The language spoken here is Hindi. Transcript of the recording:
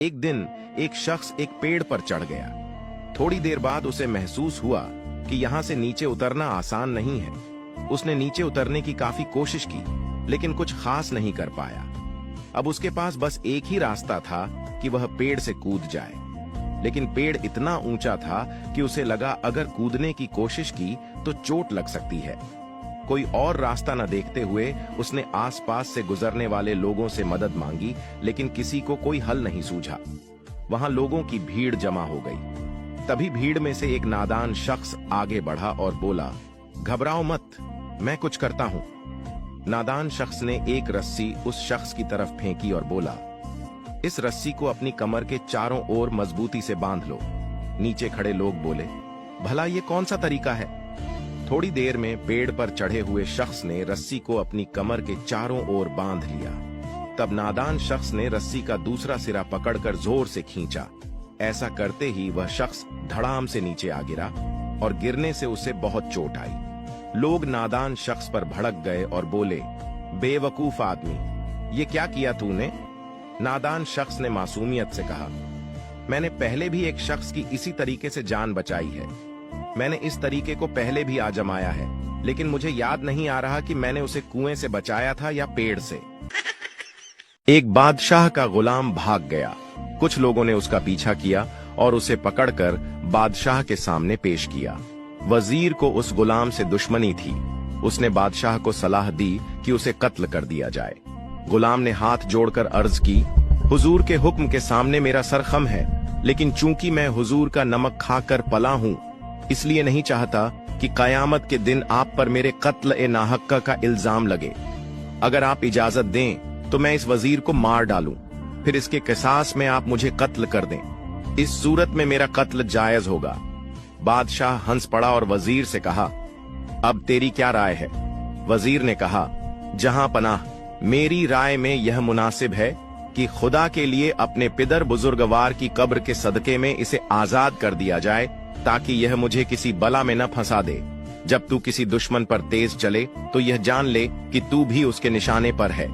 एक दिन एक शख्स एक पेड़ पर चढ़ गया। थोड़ी देर बाद उसे महसूस हुआ कि यहाँ से नीचे उतरना आसान नहीं है। उसने नीचे उतरने की काफी कोशिश की, लेकिन कुछ खास नहीं कर पाया। अब उसके पास बस एक ही रास्ता था कि वह पेड़ से कूद जाए, लेकिन पेड़ इतना ऊंचा था कि उसे लगा अगर कूदने की कोशिश की तो चोट लग सकती है। कोई और रास्ता न देखते हुए उसने आसपास से गुजरने वाले लोगों से मदद मांगी, लेकिन किसी को कोई हल नहीं सूझा। वहां लोगों की भीड़ जमा हो गई। तभी भीड़ में से एक नादान शख्स आगे बढ़ा और बोला, घबराओ मत, मैं कुछ करता हूं। नादान शख्स ने एक रस्सी उस शख्स की तरफ फेंकी और बोला, इस रस्सी को अपनी कमर के चारों ओर मजबूती से बांध लो। नीचे खड़े लोग बोले, भला ये कौन सा तरीका है? थोड़ी देर में पेड़ पर चढ़े हुए शख्स ने रस्सी को अपनी कमर के चारों ओर बांध लिया। तब नादान शख्स ने रस्सी का दूसरा सिरा पकड़कर जोर से खींचा। ऐसा करते ही वह शख्स धड़ाम से नीचे आ गिरा और गिरने से उसे बहुत चोट आई। लोग नादान शख्स पर भड़क गए और बोले, बेवकूफ आदमी, ये क्या किया तूने? नादान शख्स ने मासूमियत से कहा, मैंने पहले भी एक शख्स की इसी तरीके से जान बचाई है। मैंने इस तरीके को पहले भी आजमाया है, लेकिन मुझे याद नहीं आ रहा कि मैंने उसे कुएं से बचाया था या पेड़ से। एक बादशाह का गुलाम भाग गया। कुछ लोगों ने उसका पीछा किया और उसे पकड़कर बादशाह के सामने पेश किया। वजीर को उस गुलाम से दुश्मनी थी। उसने बादशाह को सलाह दी कि उसे कत्ल कर दिया जाए। गुलाम ने हाथ जोड़कर अर्ज की, हुजूर के हुक्म के सामने मेरा सर खम है, लेकिन चूंकि मैं हुजूर का नमक खाकर पला हूं, इसलिए नहीं चाहता कि कयामत के दिन आप पर मेरे कत्ल ए नाहक्का का इल्जाम लगे। अगर आप इजाजत दें तो मैं इस वजीर को मार डालूं, फिर इसके किसास में आप मुझे कत्ल कर दें। इस सूरत में मेरा कत्ल जायज होगा। बादशाह हंस पड़ा और वजीर से कहा, अब तेरी क्या राय है? वजीर ने कहा, जहां पनाह, मेरी राय में यह मुनासिब है कि खुदा के लिए अपने पिदर बुजुर्गवार की कब्र के सदके में इसे आजाद कर दिया जाए, ताकि यह मुझे किसी बला में न फंसा दे। जब तू किसी दुश्मन पर तेज चले तो यह जान ले कि तू भी उसके निशाने पर है।